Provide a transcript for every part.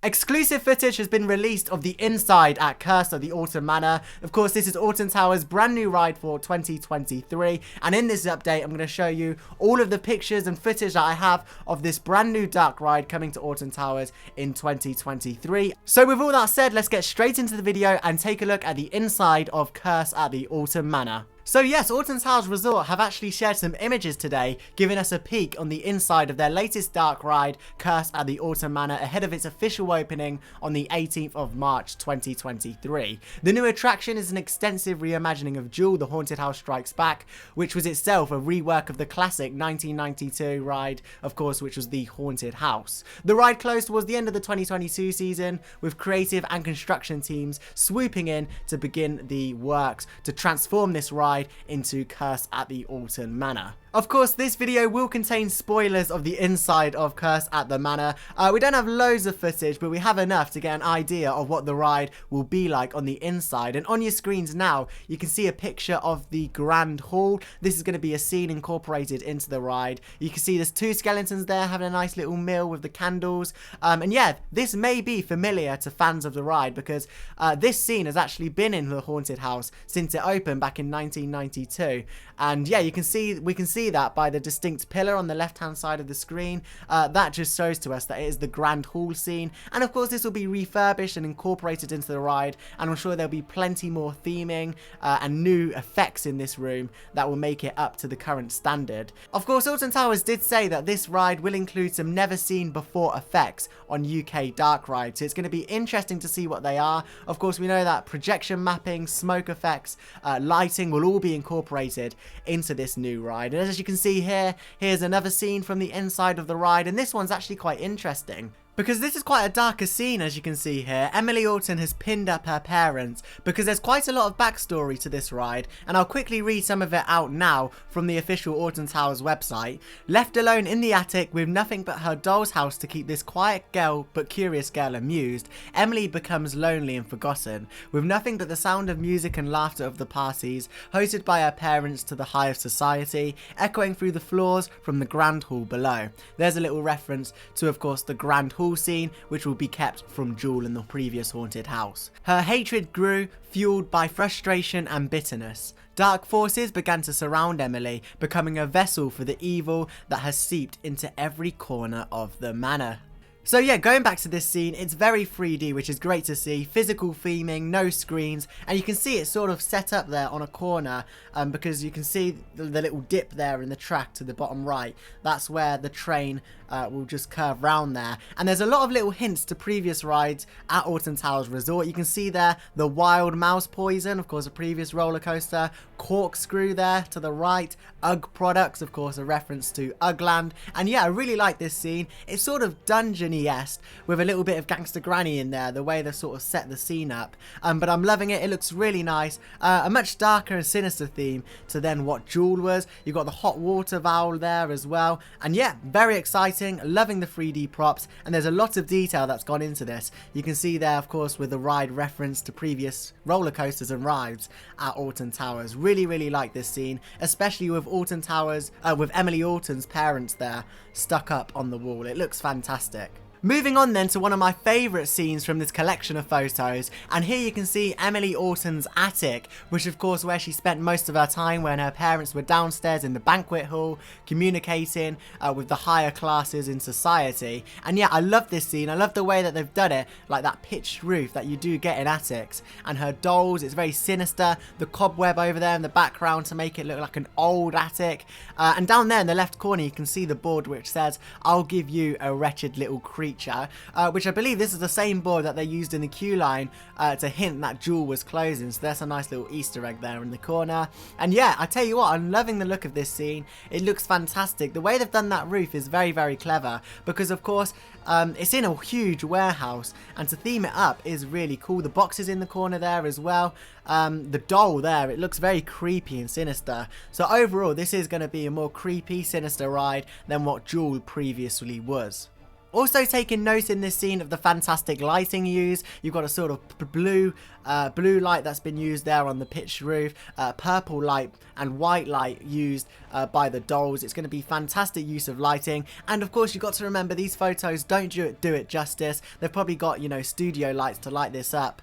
Exclusive footage has been released of the inside at Curse of the Alton Manor. Of course, this is Alton Towers' brand new ride for 2023. And in this update, I'm going to show you all of the pictures and footage that I have of this brand new dark ride coming to Alton Towers in 2023. So with all that said, let's get straight into the video and take a look at the inside of Curse at the Alton Manor. So yes, Alton Towers Resort have actually shared some images today, giving us a peek on the inside of their latest dark ride, Curse at the Alton Manor, ahead of its official opening on the 18th of March 2023. The new attraction is an extensive reimagining of Duel, the Haunted House Strikes Back, which was itself a rework of the classic 1992 ride, of course, which was the Haunted House. The ride closed towards the end of the 2022 season, with creative and construction teams swooping in to begin the works to transform this ride into Curse at the Alton Manor. Of course, this video will contain spoilers of the inside of Curse at the Manor. We don't have loads of footage, but we have enough to get an idea of what the ride will be like on the inside. And on your screens now, you can see a picture of the Grand Hall. This is going to be a scene incorporated into the ride. You can see there's two skeletons there having a nice little meal with the candles. And yeah, this may be familiar to fans of the ride because this scene has actually been in the Haunted House since it opened back in 1992. And yeah, we can see that by the distinct pillar on the left hand side of the screen. That just shows to us that it is the Grand Hall scene, and of course this will be refurbished and incorporated into the ride, and I'm sure there'll be plenty more theming and new effects in this room that will make it up to the current standard. Of course, Alton Towers did say that this ride will include some never seen before effects on UK dark rides, so it's going to be interesting to see what they are. Of course, we know that projection mapping, smoke effects, lighting will all be incorporated into this new ride. And as you can see here, here's another scene from the inside of the ride, and this one's actually quite interesting because this is quite a darker scene. As you can see here, Emily Alton has pinned up her parents because there's quite a lot of backstory to this ride, and I'll quickly read some of it out now from the official Alton Towers website. Left alone in the attic with nothing but her doll's house to keep this quiet girl but curious girl amused, Emily becomes lonely and forgotten, with nothing but the sound of music and laughter of the parties hosted by her parents to the high of society, echoing through the floors from the Grand Hall below. There's a little reference to, of course, the Grand Hall scene, which will be kept from Duel in the previous haunted house. Her hatred grew, fueled by frustration and bitterness. Dark forces began to surround Emily, becoming a vessel for the evil that has seeped into every corner of the manor. So yeah, going back to this scene, it's very 3D, which is great to see. Physical theming, no screens, and you can see it's sort of set up there on a corner because you can see the little dip there in the track to the bottom right. That's where the train will just curve round there. And there's a lot of little hints to previous rides at Alton Towers Resort. You can see there the Wild Mouse Poison, of course a previous roller coaster, Corkscrew there to the right, Ugg Products, of course a reference to Ugland. And yeah, I really like this scene. It's sort of dungeony-esque with a little bit of Gangster Granny in there, the way they sort of set the scene up. But I'm loving it. It looks really nice. A much darker and sinister theme to then what Duel was. You've got the hot water valve there as well. And yeah, very exciting. Loving the 3D props, and there's a lot of detail that's gone into this. You can see there, of course, with the ride reference to previous roller coasters and rides at Alton Towers. Really like this scene, especially with Alton Towers, with Emily Alton's parents there stuck up on the wall. It looks fantastic. Moving on then to one of my favourite scenes from this collection of photos, and here you can see Emily Alton's attic, which of course where she spent most of her time when her parents were downstairs in the banquet hall communicating with the higher classes in society. And yeah, I love this scene. I love the way that they've done it, like that pitched roof that you do get in attics, and her dolls, it's very sinister, the cobweb over there in the background to make it look like an old attic, and down there in the left corner you can see the board which says, "I'll give you a wretched little creature," which I believe this is the same board that they used in the queue line to hint that Duel was closing. So there's a nice little Easter egg there in the corner. And yeah, I tell you what, I'm loving the look of this scene. It looks fantastic. The way they've done that roof is very clever because of course it's in a huge warehouse, and to theme it up is really cool. The boxes in the corner there as well. The doll there, it looks very creepy and sinister. So overall, this is going to be a more creepy, sinister ride than what Duel previously was. Also taking note in this scene of the fantastic lighting used. You've got a sort of blue light that's been used there on the pitched roof, purple light and white light used by the dolls. It's going to be fantastic use of lighting, and of course you've got to remember these photos don't do it justice. They've probably got, you know, studio lights to light this up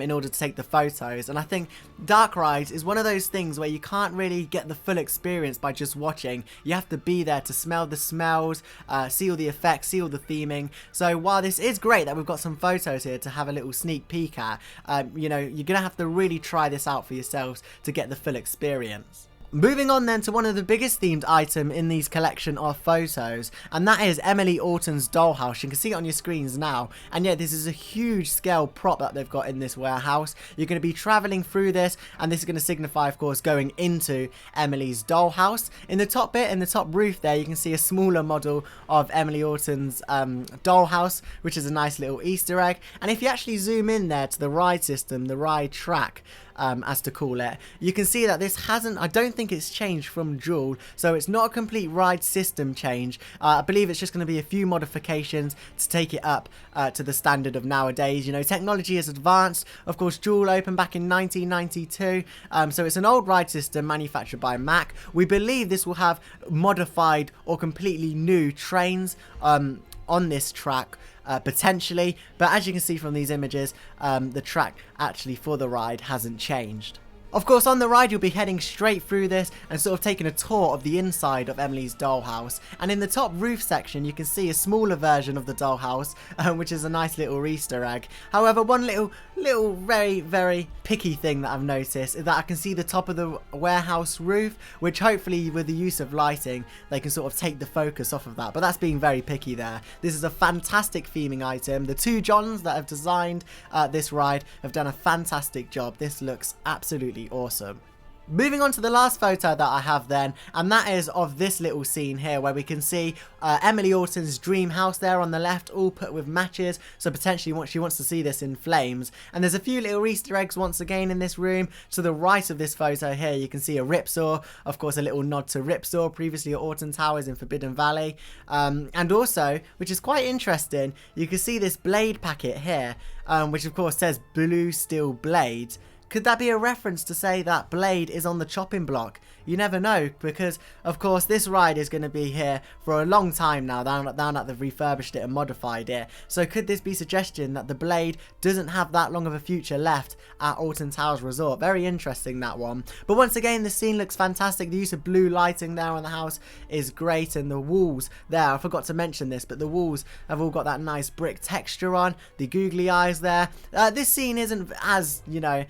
in order to take the photos, and I think dark rides is one of those things where you can't really get the full experience by just watching. You have to be there to smell the smells, see all the effects, see all the theming. So while this is great that we've got some photos here to have a little sneak peek at, you know, you're gonna have to really try this out for yourselves to get the full experience. Moving on then to one of the biggest themed item in these collection of photos, and that is Emily Alton's dollhouse. You can see it on your screens now, and yeah, this is a huge scale prop that they've got in this warehouse. You're going to be travelling through this, and this is going to signify, of course, going into Emily's dollhouse. In the top bit, in the top roof there, you can see a smaller model of Emily Alton's dollhouse, which is a nice little Easter egg. And if you actually zoom in there to the ride system, the ride track, as to call it, you can see that this hasn't, I don't think it's changed from Duel, so it's not a complete ride system change. I believe it's just going to be a few modifications to take it up to the standard of nowadays. You know, technology has advanced. Of course, Duel opened back in 1992, so it's an old ride system manufactured by Mack. We believe this will have modified or completely new trains on this track, potentially, but as you can see from these images, the track actually for the ride hasn't changed. Of course, on the ride you'll be heading straight through this and sort of taking a tour of the inside of Emily's dollhouse, and in the top roof section you can see a smaller version of the dollhouse, which is a nice little Easter egg. However, one little very picky thing that I've noticed is that I can see the top of the warehouse roof, which hopefully with the use of lighting they can sort of take the focus off of that, but that's being very picky there. This is a fantastic theming item. The two Johns that have designed this ride have done a fantastic job. This looks absolutely awesome. Moving on to the last photo that I have then, and that is of this little scene here where we can see Emily Alton's dream house there on the left, all put with matches, so potentially she wants to see this in flames. And there's a few little Easter eggs once again in this room. To the right of this photo here you can see a ripsaw, of course a little nod to ripsaw previously at Alton Towers in Forbidden Valley, and also, which is quite interesting, you can see this blade packet here, which of course says blue steel blade. Could that be a reference to say that blade is on the chopping block? You never know, because of course this ride is going to be here for a long time now, now that they've refurbished it and modified it. So could this be suggestion that the blade doesn't have that long of a future left at Alton Towers Resort? Very interesting, that one. But once again, the scene looks fantastic. The use of blue lighting there on the house is great, and the walls there, I forgot to mention this, but the walls have all got that nice brick texture on, the googly eyes there. This scene isn't as, you know,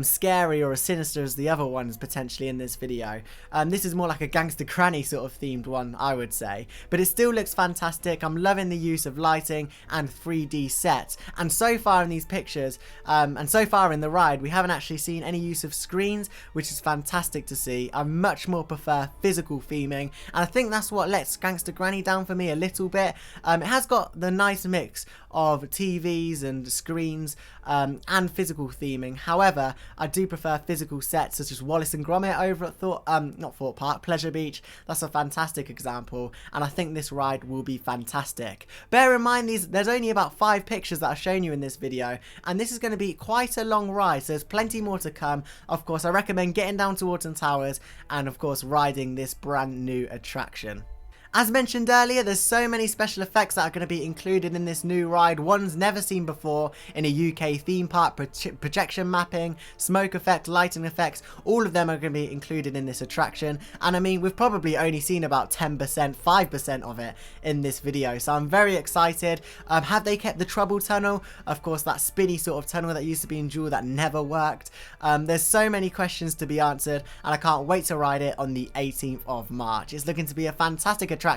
scary or as sinister as the other ones potentially in this video. This is more like a gangster granny sort of themed one, I would say, but it still looks fantastic. I'm loving the use of lighting and 3D sets, and so far in these pictures and so far in the ride we haven't actually seen any use of screens, which is fantastic to see. I much more prefer physical theming, and I think that's what lets Gangster Granny down for me a little bit. It has got the nice mix of TVs and screens and physical theming. However, I do prefer physical sets such as Wallace and Gromit over at not Thorpe Park, Pleasure Beach. That's a fantastic example, and I think this ride will be fantastic. Bear in mind there's only about 5 pictures that I've shown you in this video, and this is going to be quite a long ride, so there's plenty more to come. Of course, I recommend getting down to Alton Towers and of course riding this brand new attraction. As mentioned earlier, there's so many special effects that are going to be included in this new ride, ones never seen before in a UK theme park. Projection mapping, smoke effect, lighting effects, all of them are going to be included in this attraction, and I mean, we've probably only seen about 10%, 5% of it in this video, so I'm very excited. Have they kept the trouble tunnel? Of course, that spinny sort of tunnel that used to be in Duel that never worked. There's so many questions to be answered, and I can't wait to ride it on the 18th of March. It's looking to be a fantastic attraction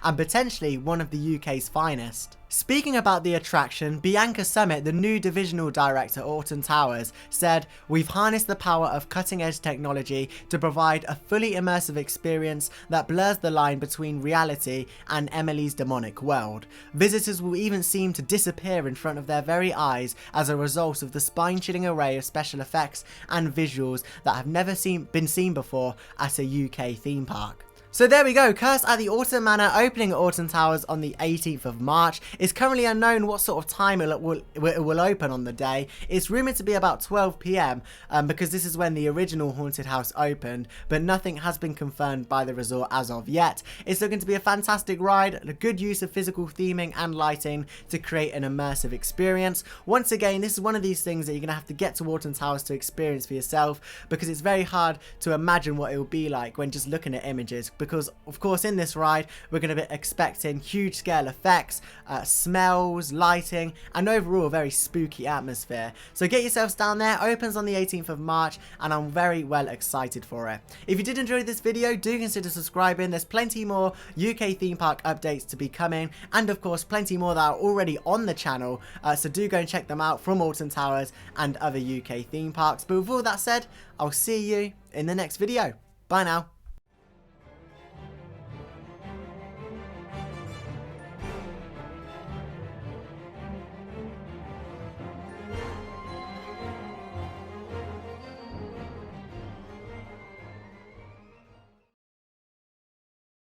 and potentially one of the UK's finest. Speaking about the attraction, Bianca Summit, the new divisional director at Alton Towers, said, "We've harnessed the power of cutting-edge technology to provide a fully immersive experience that blurs the line between reality and Emily's demonic world. Visitors will even seem to disappear in front of their very eyes as a result of the spine-chilling array of special effects and visuals that have never been seen before at a UK theme park." So there we go, Curse at the Alton Manor opening at Alton Towers on the 18th of March. It's currently unknown what sort of time it will open on the day. It's rumoured to be about 12 PM because this is when the original haunted house opened, but nothing has been confirmed by the resort as of yet. It's looking to be a fantastic ride, a good use of physical theming and lighting to create an immersive experience. Once again, this is one of these things that you're going to have to get to Alton Towers to experience for yourself, because it's very hard to imagine what it will be like when just looking at images. Because of course in this ride we're going to be expecting huge scale effects, smells, lighting, and overall a very spooky atmosphere. So get yourselves down there. Opens on the 18th of March and I'm very well excited for it. If you did enjoy this video, do consider subscribing. There's plenty more UK theme park updates to be coming, and of course plenty more that are already on the channel, so do go and check them out from Alton Towers and other UK theme parks. But with all that said, I'll see you in the next video. Bye now.